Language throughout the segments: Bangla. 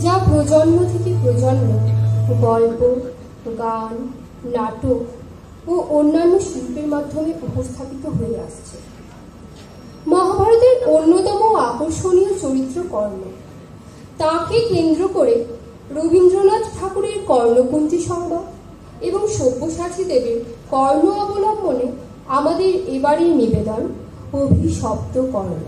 যা প্রজন্ম থেকে প্রজন্ম গল্প, গান, নাটক ও অন্যান্য শিল্পের মাধ্যমে উপস্থাপিত হয়ে আসছে। মহাভারতের অন্যতম আকর্ষণীয় চরিত্র কর্ণ। তাকে কেন্দ্র করে রবীন্দ্রনাথ ঠাকুরের কর্ণকুন্তী সংবাদ এবং সব্যসাচী দেবের কর্ণ অবলম্বনে আমাদের এবারের নিবেদন অভিশপ্ত কর্ণ।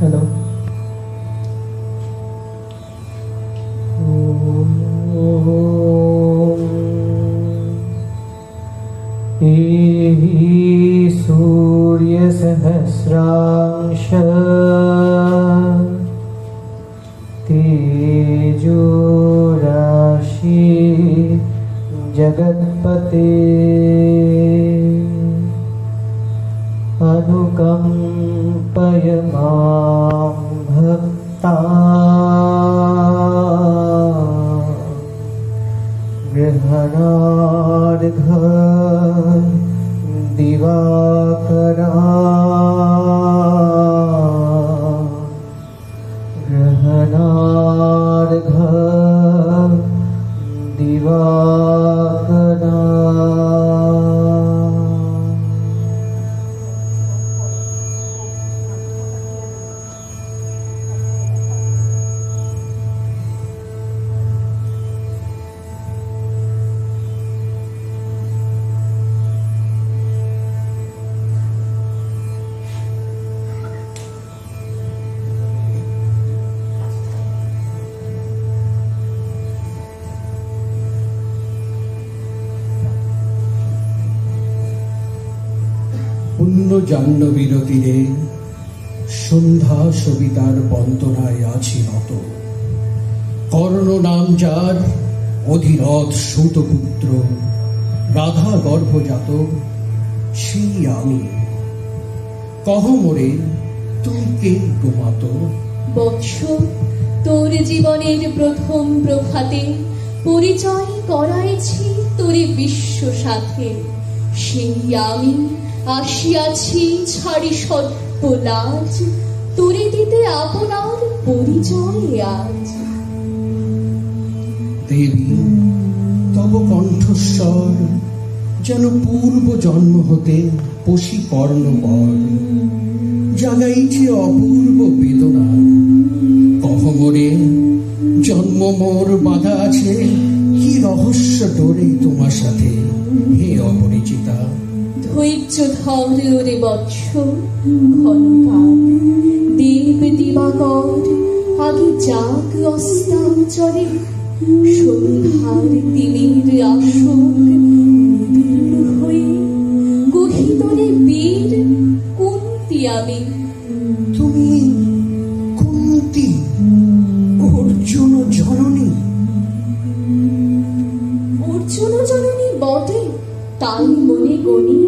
Hello. सूर्य सहस्रांश तेजो राशि जगत्पते अनुकंपय मां भक्ता गृहणार्घ दिवाकरा गृहणार्घ दिवाकरा। পুণ্য জাহ্নবীর তীরে সন্ধ্যা সবিতার বন্দনায় আছি নত। কর্ণ নাম যার অধিরথ সুতপুত্র, রাধা গর্ভজাত সেই আমি। কহ মোরে তুই কে গোমাত? বৎস, তোর জীবনের প্রথম প্রভাতে পরিচয় করাইছি তোরে বিশ্ব সাথে। সেই আমি আসিয়াছি ছাড়ি সর্বলাজ, তোরে দিতে আপনার পরিচয় আজ। দেবী তব কণ্ঠস্বর যেন পূর্ব জন্ম হতে পশি কর্ণবর, জাগাইছে অপূর্ব বেদনা। কহ মোরে জন্ম মোর বাধা আছে কি রহস্য ডোরে তোমার সাথে হে অপরিচিতা? ধৈর্য ধর ওরে বৎস ক্ষণকাল, দেব দিবাকর আগে যাক অস্তাঞ্চলে। সন্ধ্যার দিনের আসক নিবিড় হয়ে কহিতরে বীর কুন্তি আমি। তুমি কুন্তি অর্জুন জননী? অর্জুন জননী বটে, তাই মনে গণি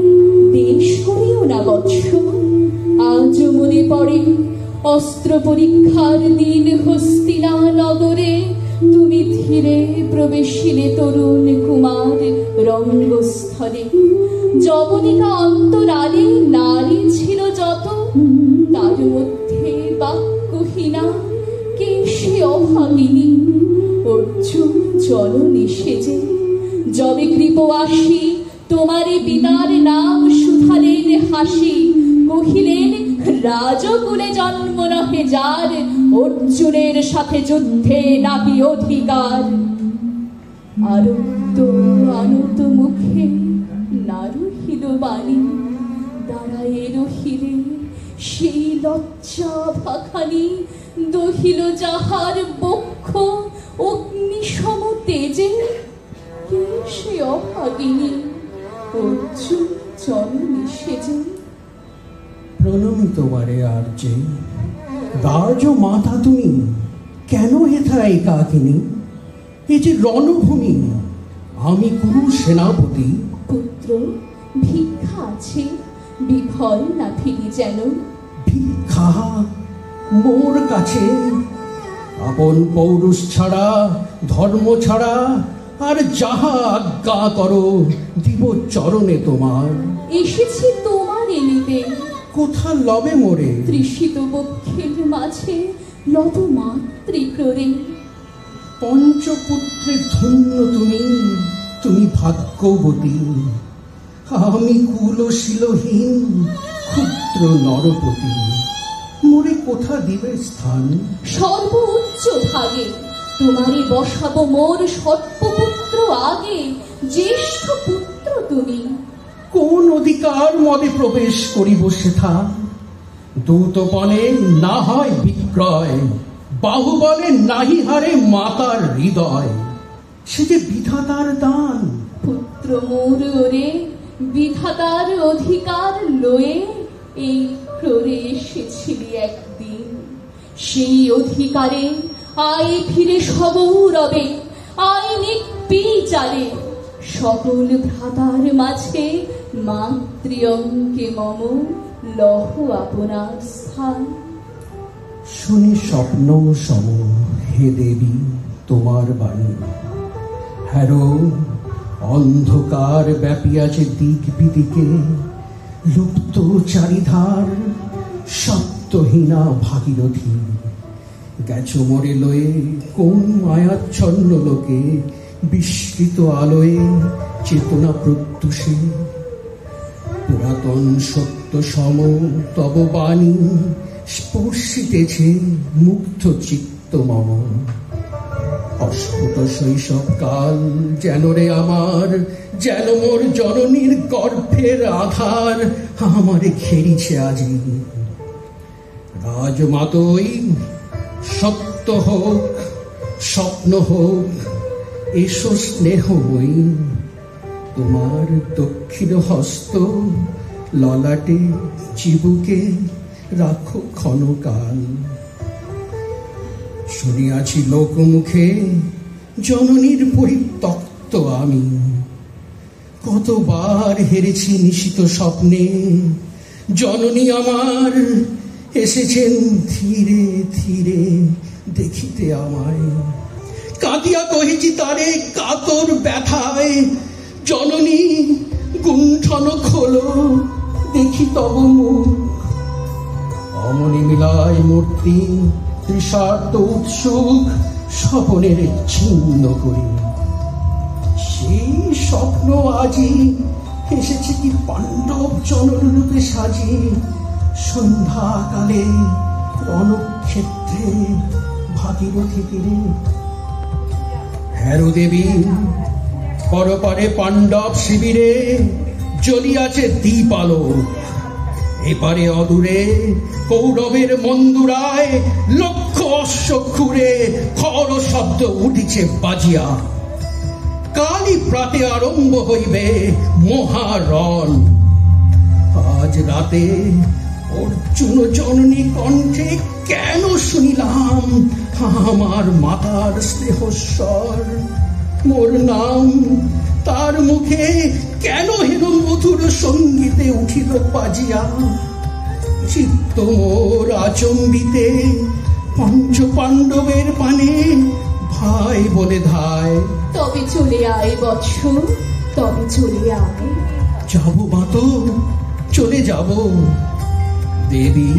বেশ করিও না বৎস। আজ মনে পড়ে অস্ত্র পরীক্ষার দিন হস্তিনা নগরে তুমি ধীরে প্রবেশিলে তরুণ কুমার রঙ্গস্থলে। যবনিকা অন্তরালে নারী ছিল যত, তার মধ্যে বাক্যহীনা কে সে অভাগিনী। অর্জুন জননী সেজে যবে কৃপ আসি তোমারে পিতার নাম সুধালে। হাসি কহিলেন, রাজকুলে জন্ম নহে যার, অর্জুনের সাথে যুদ্ধে নাকি অধিকার। আরক্ত আনত মুখে নারহিল বাণী, দাঁড়ায়ে রহিলে সেই লজ্জা ভাখানি, দহিল যাহার বক্ষ অগ্নিসম তেজে, কে সে অভাগিনী অর্জুন জননী সেজে। প্রণমি তোমারে আর যে রাজ মাতা তুমি, কেন হেথা একাকিনী? এ যে রণভূমি, আমি কুরু সেনাপতি। পুত্র, ভিক্ষা আছে, বিফল না ফিরি যেন। ভিক্ষা মোর কাছে? আপন পৌরুষ ছাড়া, ধর্ম ছাড়া, আর যাহা আজ্ঞা করো দিব চরণে তোমার। এসেছি তোমার এলিতে, কোথা লবে মোরে? তৃষিত বক্ষের মাঝে লত মাতৃক্রোড়ে। পঞ্চপুত্রে ধন্য তুমি, তুমি ভাগ্যবতী। আমি কুলশীলহীন ক্ষুদ্র নরপতি, মোরে কোথা দিবে স্থান? সর্বোচ্চ ভাগে তোমারে বসাবো মোর সর্বপুত্র আগে, জ্যেষ্ঠ পুত্র তুমি। কোন অধিকার মদে প্রবেশ করিব সেথা? দূতপণে না হয় বিক্রয়, বাহুবলে নাহি হারে মাতার হৃদয়। সে যে বিধাতার দান। পুত্র মোর ওরে, বিধাতার অধিকার লয়ে এই ক্রোড়ে এসেছিলি একদিন। সেই অধিকারে আয় ফিরে সগৌরবে, আয় নির্বিচারে। সকল ভ্রাতার মাঝে মাতৃঅঙ্কে মম লহ আপনার স্থান। শুনি স্বপ্ন সম হে দেবী তোমার বাণী। হ্যারো অন্ধকার ব্যাপিয়াছে দিক বিদিকে, লুপ্ত চারিধার সত্যহীনা ভাগীরথী। গেছো মোরে লয়ে কোন মায়াচ্ছন্ন লোকে, বিস্মৃত আলোয়ে চেতনা প্রত্যুষে। পুরাতন সত্য সম তব বাণী, স্পর্শিতেছে মুগ্ধ চিত্ত মম। অস্ফুট শৈশব কাল যেন রে আমার, যেন মোর জননীর গর্ভের আধার আমারে ঘেরিছে আজি। রাজমাতই সত্য হোক, স্বপ্ন হোক, এসো স্নেহময়ী। তোমার দক্ষিণ হস্ত ললাটে চিবুকে রাখো ক্ষণকাল। শুনিয়াছি লোকমুখে জননীর পরিত্যক্ত আমি, কতবার হেরেছি নিশিত স্বপ্নে। জননী আমার এসেছেন ধীরে ধীরে দেখিতে আমায়। কাঁদিয়া কহিছি তারে কাতর ব্যথায়, জননী গুণ্ঠন খোলো দেখি তব মুখ। অমনি মিলায় মূর্তি তৃষার্ত উৎসুক, স্বপনের ছিন্ন করি। সেই স্বপ্ন আজি এসেছে কি পাণ্ডব জনরূপে সাজি। সন্ধ্যাকালে রণক্ষেত্রে ভাগীরথী তীরে। হ্যারো দেবী পরপারে পাণ্ডব শিবিরে, জ্বলিয়াছে দীপ আলো। এপারে অদূরে কৌরবের মন্দুরায়, লক্ষ অশ্ব খুঁড়ে খর শব্দ উঠিছে বাজিয়া। কালই প্রাতে আরম্ভ হইবে মহারণ। আজ রাতে অর্জুন জননী কণ্ঠে কেন শুনিলাম আমার মাতার স্নেহস্বর। মোর নাম তার মুখে কেন হেন মধুর সঙ্গীতে উঠিল বাজিয়া। চিত্ত মোর আচম্বিতে পঞ্চ পাণ্ডবের পানে ভাই বলে ধায়। তবে চলে আয় বৎস, তবে চলে আয়। যাব মাতো, চলে যাব। দেবী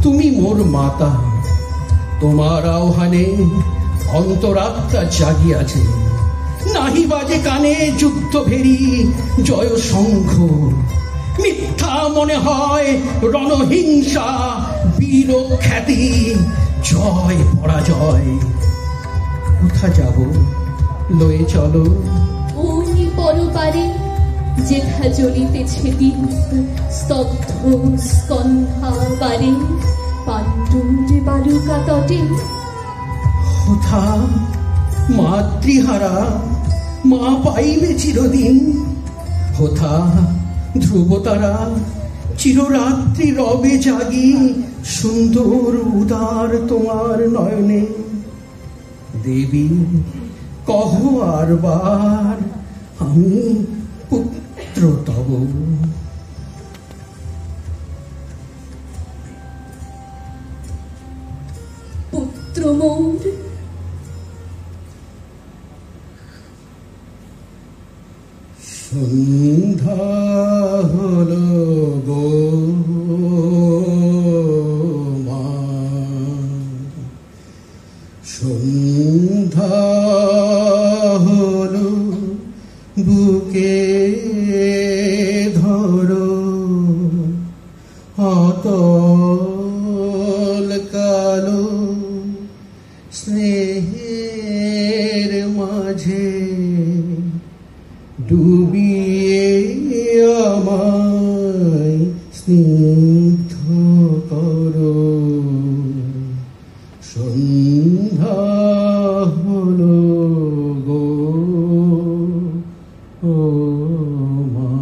তুমি মোর মাতা, তোমার আহ্বানে অন্তরাত্মা জাগিয়াছে। নাহি বাজে কানে যুদ্ধ ভেরি জয় শঙ্খ। মিথ্যা মনে হয় রণহিংসা, বীর খ্যাতি, জয় পরাজয়। কোথা যাব লয়ে চলো? ওই পরপারে যেথা জ্বলিতেছে দীপ, স্তব্ধ স্কন্ধা পারে পাণ্ডুর বালুকা তটে। কোথা মাতৃহারা মা পাইবে চিরদিন। কোথা ধ্রুবতারা চিররাত্রি রবে জাগি, সুন্দর উদার তোমার নয়নে। দেবী কহ আর বার, আমি পুত্র তব। পুত্র মোর সন্ধ্যা হলো গো মা, সন্ধ্যা হলো বুকে ধরো, অতল কালো স্নেহের মাঝে ডুবিয়ে আমায় স্নিগ্ধ করো। সন্ধ্যা হলো গো ও মা।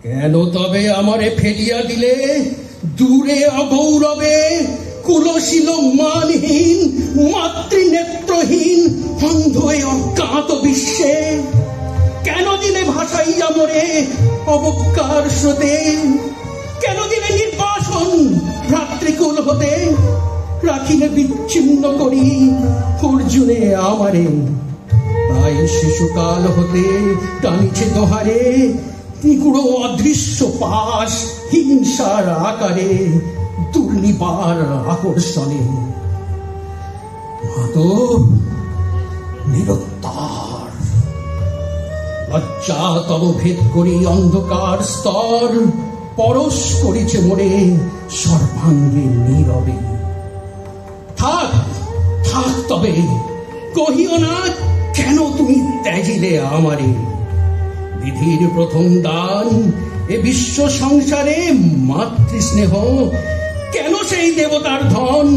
কেন তবে আমারে ফেলিয়া দিলে দূরে অগৌরবে, কুলশীল মানহীন মাতৃনেত্রহীন অন্ধ অজ্ঞাত বিশ্বে? কেন দিলে ভাসাইয়া মরে অবজ্ঞার স্রোতে? কেন দিলে নির্বাসন ভ্রাতৃকুল হতে? রাখিলে বিচ্ছিন্ন করি অর্জুনে আমারে। তাই শিশুকাল হতে টানিছে দোহারে নিগুড় অদৃশ্য পাশ, হিংসার আকারে দুর্নিবার আকর্ষণে। মাতো নিরুত্তর, লজ্জা তব ভেদ করি অন্ধকার স্তর, পরশ করিছে মোরে সর্বাঙ্গে নীরবে। থাক থাক তবে কহিও না কেন তুমি ত্যাজিলে আমারে। বিধির প্রথম দান এ বিশ্ব সংসারে মাতৃস্নেহ, কেন সেই দেবতার ধন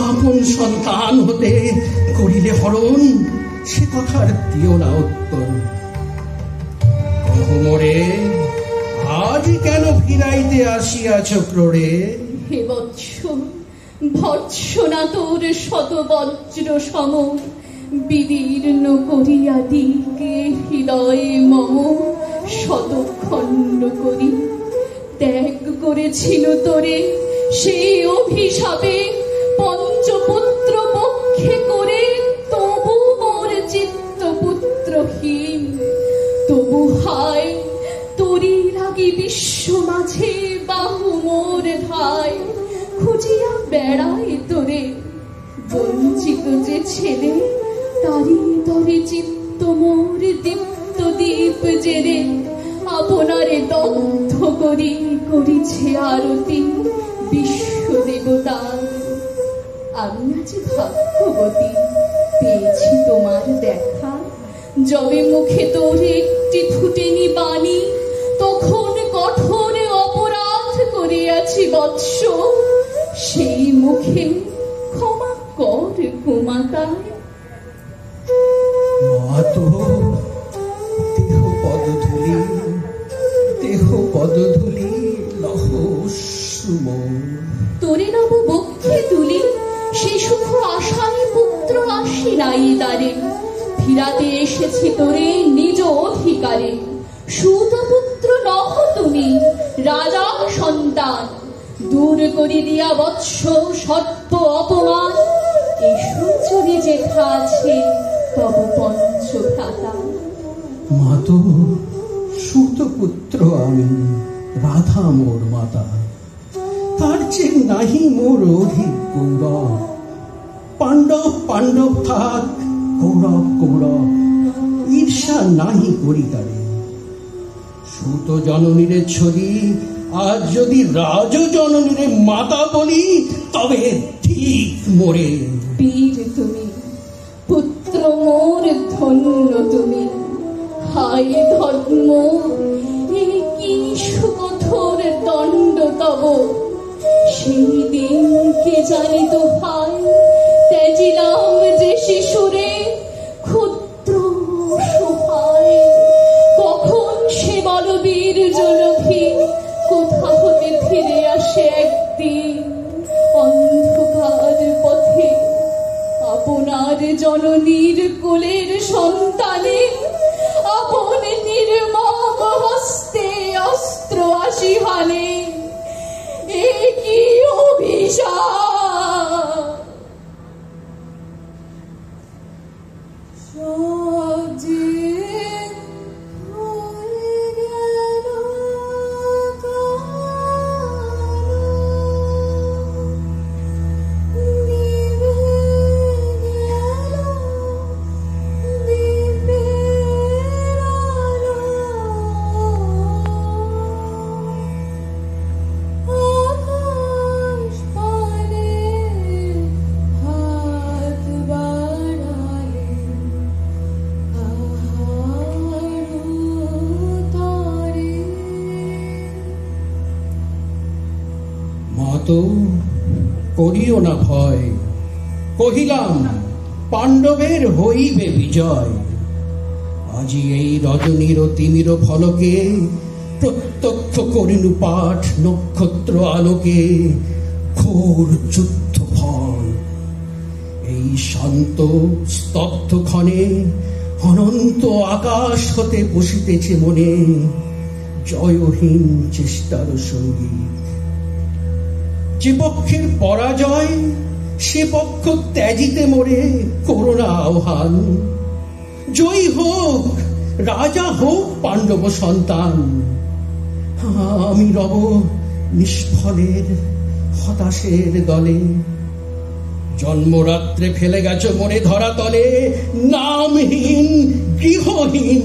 আপন সন্তান হতে করিলে হরণ? সে কথার দিও না উত্তর। মোরে আজ কেন ফিরাইতে আসিয়াছ ক্রোড়ে? হে বৎস, ভৎসনা তোর শত বজ্র সম, বিদীর্ণ করিয়া দিকে হৃদয়ে মম শত খণ্ড করি। ত্যাগ করেছিল তোরে সেই অভিশাপে, পঞ্চপুত্র পক্ষে করে তবু মোর চিত্ত পুত্রহীন। তবু হায় তোরই লাগি বিশ্ব মাঝে বাহু মোর ধায়, খুঁজিয়া বেড়াই তোরে বঞ্চিত যে ছেলে। তারি তরে চিত্ত মোর দীপ্ত দীপ জেরে, আপনারে দগ্ধ করি করিছে আরতি বিশ্ব দেবতার। আমি আজ ভাগ্যবতী পেয়েছি তোমার দেখা, যবে মুখে তোর একটি ফুটেনি বাণী, তখন কঠোর অপরাধ করিয়াছি বৎস। সেই মুখে ক্ষমা কর কুমাকায়। মাতো দেহ পদধূলি, দেহ পদধূলি লহ সুম। তোরে নব বক্ষে তুলি সে সুখ আশায় পুত্র আসি নাই দ্বারে। ফিরাতে এসেছি তোরে নিজ অধিকারে, সুত পুত্র নহ তুমি রাজা সন্তান। দূর করি দিয়া বৎস সত্য অপমান, এসো যদি যেথা আছে তব পঞ্চ ভ্রাতা। মাতো সুত পুত্র আমি, রাধা মোর মাতা। তার চেয়ে নাহি মোর অধিক গৌরব। পাণ্ডব পাণ্ডব থাক, কৌরব কৌরব, ঈর্ষা নাহি করি তারে। সুত জননীরে ছড়ি, আজ যদি রাজ জননীরে মাতা বলি, তবে ঠিক মোরে। বীর তুমি, পুত্র মোর ধন্য তুমি, হায় ধর্ম এ কি সুকঠোর দণ্ড তব। সেই দিন কে জানিত হায়, ত্যাজিলাম যে শিশুরে ক্ষুদ্র সহায়। কখন সে বলবীর জলভি কোথা হতে ফিরে আসে একদিন, অন্ধকার পথে আপনার জননীর কোলের সন্তানে আপন নির্মম হস্তে অস্ত্র আসি হানে। এ কি অভিশাপ! সব যে হয়ে গেল মাতো, করিও না ভয়, কহিলাম পাণ্ডবের হইবে বিজয়। আজি এই রজনীর তিমির ফলকে প্রত্যক্ষ করিনু পাঠ নক্ষত্র আলোকে, ঘোর যুদ্ধ ফল। এই শান্ত স্তব্ধ ক্ষণে অনন্ত আকাশ হতে বসিতেছে মনে জয়হীন চেষ্টার সঙ্গীত। যে পক্ষের পরাজয় সে পক্ষ ত্যাজিতে মোরে করোনা আহ্বান। জয়ী হোক রাজা, হোক পাণ্ডব সন্তান, আমি রব নিষ্ফলের হতাশের দলে। জন্মরাত্রে ফেলে গেছ মোরে ধরাতলে, নামহীন গৃহহীন।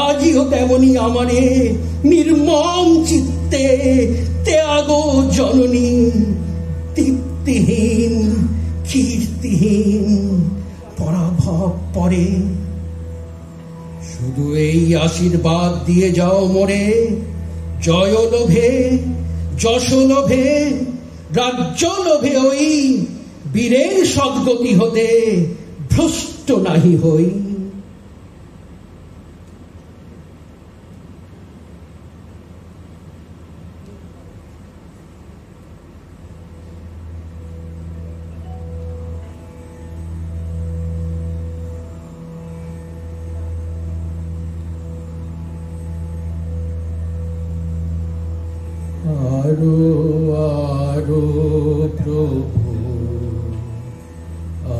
আজিও তেমনি আমারে নির্মম চিত্তে ত্যাগ জননী। তৃপ্তিহীন কীর্তিহীন পরাভব পরে, শুধু এই আশীর্বাদ দিয়ে যাও মোরে, জয় লোভে যশ লোভে রাজ্য লোভে ওই বীরের সদ্গতি হতে ভ্রষ্ট নাহি হই। আরো আরো প্রভু,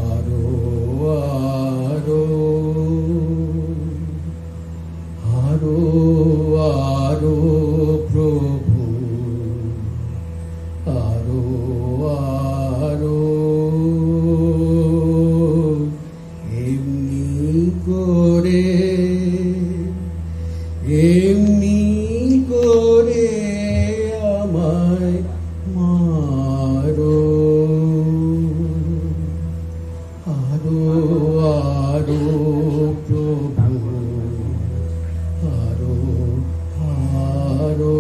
আরো আরো, আরো আরো প্রভু, আরো আরো। এমনি করে এমনি করে আমায় মারো, আরো আরো প্রভু, আরো আরো।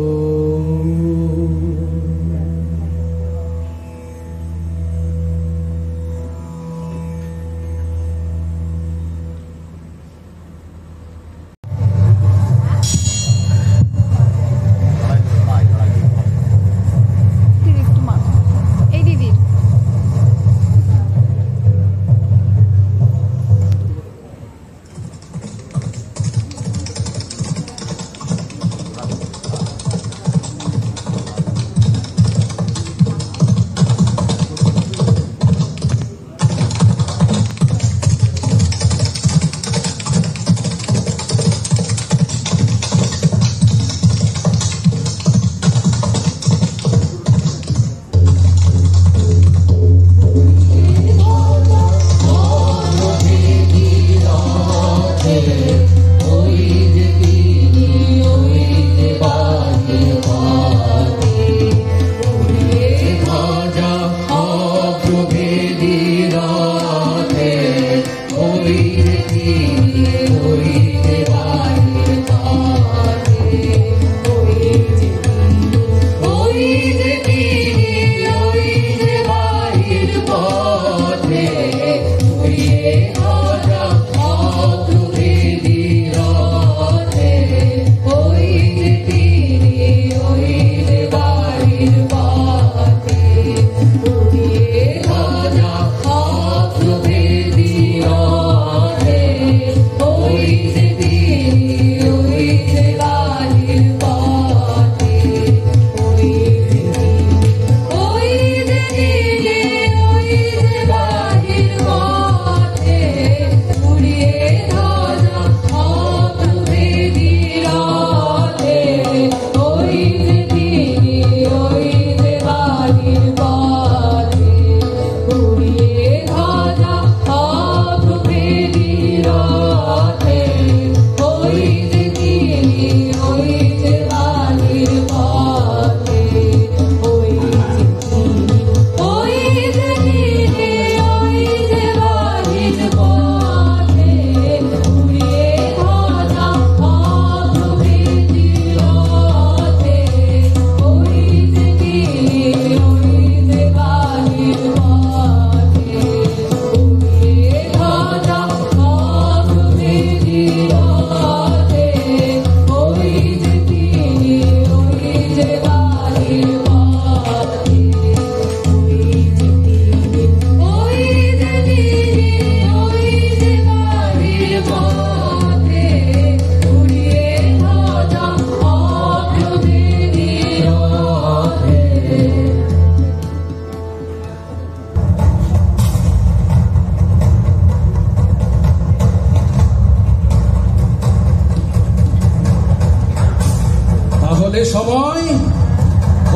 বলতে সময়,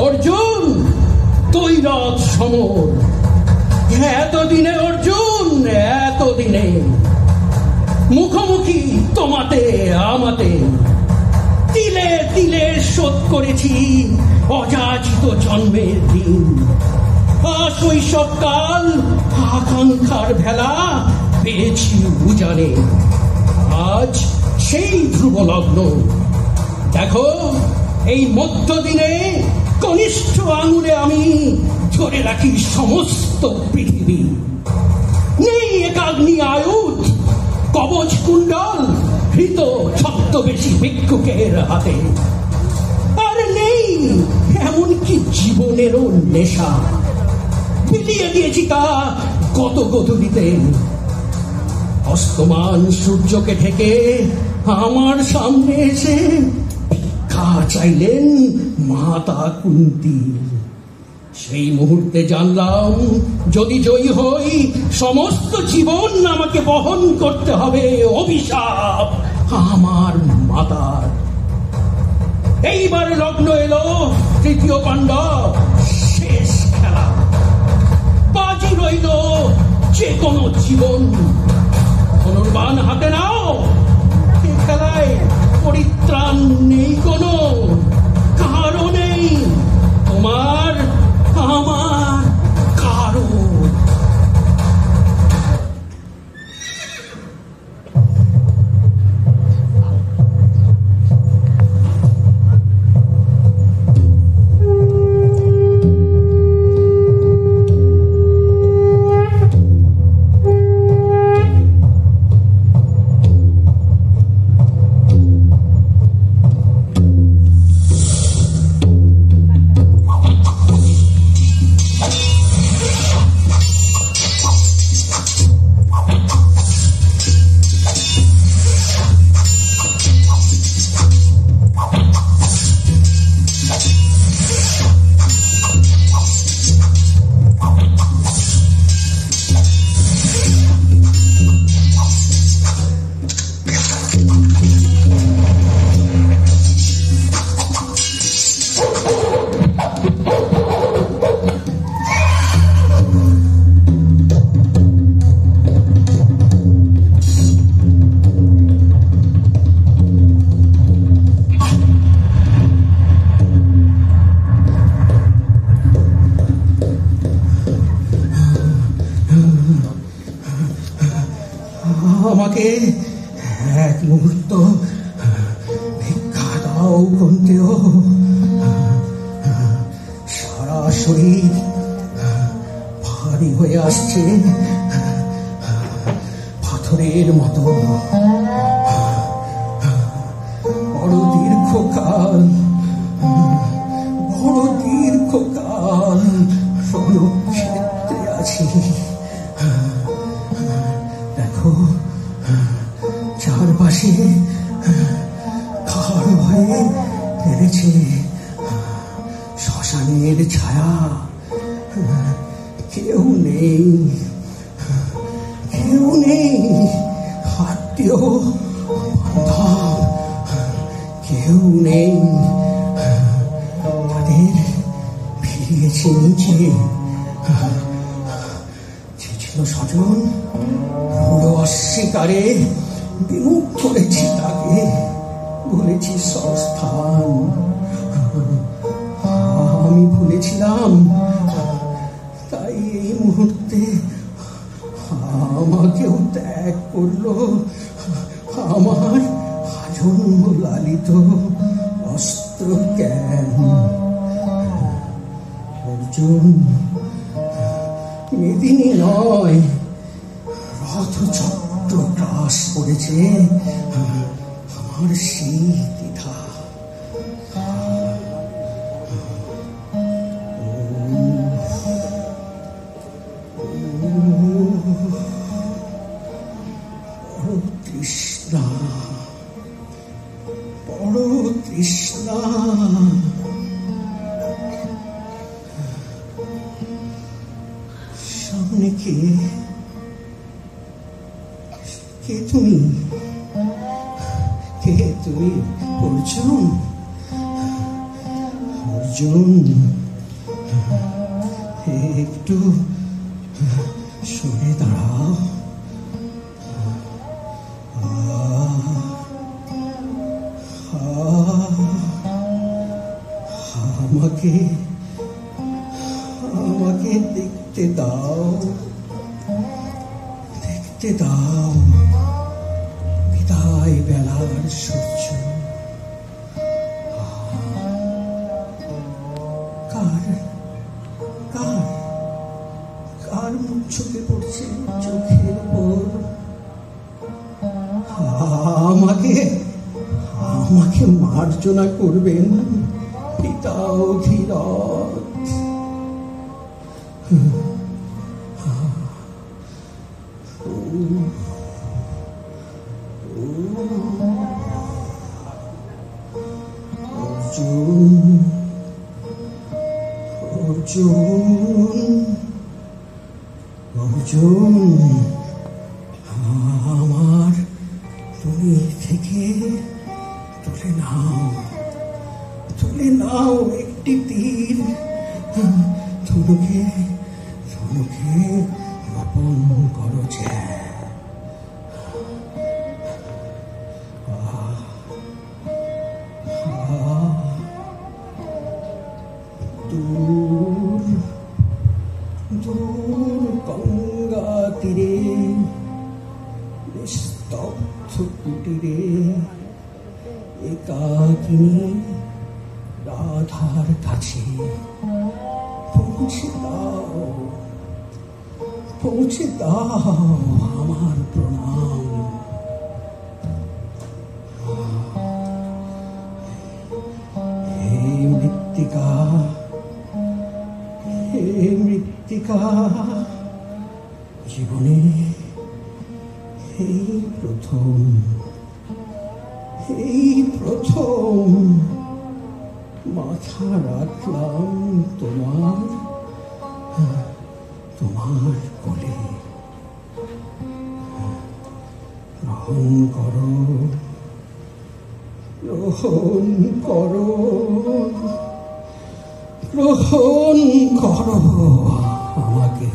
অর্জুন তৈরথ সমর। এতদিনে অর্জুন, এতদিনে মুখোমুখি তোমাতে আমাতে, তিলে তিলে শোধ করেছি অযাচিত জন্মের দিন। শৈশবকাল আকাঙ্ক্ষার ভেলা পেয়েছি উজানে, আজ সেই ধ্রুব লগ্ন। দেখো এই মধ্যদিনে কনিষ্ঠ আঙুলে আমি ধরে রাখি সমস্ত পৃথিবী। নেই একাগ্নি আয়ুধ, কবচ কুণ্ডল, হৃত ছদ্মবেশী ভিক্ষুকের হাতে। আর নেই এমনকি জীবনেরও নেশা, বিলিয়ে দিয়েছি তা গত গধূলিতে। অস্তমান সূর্যকে ঢেকে আমার সামনে এসে ভিক্ষা চাইলেন মাতা কুন্তী। সেই মুহূর্তে জানলাম, যদি জয়ী হই সমস্ত জীবন আমাকে বহন করতে হবে অভিশাপ আমার মাতার। এইবার লগ্ন এলো তৃতীয় পাণ্ডব, শেষ খেলা। বাজি রইল যে কোনো জীবন, ধনুর্বাণ হাতে নাও। এ খেলায় পরিত্রাণ নেই কোনো, কারো নেই, তোমার আমার কারো। আমাকে এক মুহূর্ত ভিক্ষা দাও কুন্তেয়। সারা শরীর ভারী হয়ে আসছে পাথরের মতো। বড় দীর্ঘকাল রণক্ষেত্রে আছি। দেখো চারপাশে খাড় হয়ে ফেলেছে শ্মশানের ছায়া। কেউ নেই, আত্মীয় বান্ধব কেউ নেই। তাদের ফিরিয়েছে নিচে। যে ছিল স্বজন, পুরো অস্বীকারে বিমুখ করেছি তাকে, বলেছি সংস্থান। আমি ভুলেছিলাম, তাই এই মুহূর্তে আমাকেও ত্যাগ করলো আমার আজন্ম লালিত অস্ত্র জ্ঞান। অর্জুন মেদিনী নয়, রথচক্র গ্রাস করেছে আমার সেই দ্বিধা। বড় তৃষ্ণা। সামনে কে তুমি অর্জুন? অর্জুন, একটু সরে দাঁড়াও। আমাকে আমাকে দেখতে দাও, দেখতে দাও বিদায় বেলার সূর্য। কার কার কার মুখ চোখে পড়ছে চোখের উপর? আমাকে আমাকে মার্জনা করবেন পিতা অধিরথ। অর্জুন, অর্জুন, অর্জুন, আমার তুমি থেকে তুলে নাও, তুলে নাও একটি তীর, ধনুকে ধনুকে রোপণ করো যে। দূর দূর গঙ্গা তীরে নিস্তব্ধ কুটিরে একাকিনী রাধার কাছে পৌঁছে দাও, পৌঁছে দাও আমার প্রণাম। হে মৃত্তিকা, হে মৃত্তিকা, জীবনে এই প্রথম, এই প্রথম মাথা রাখলাম তোমার তোমার কোলে। গ্রহণ করো, গ্রহণ করো, গ্রহণ করো আমাকে।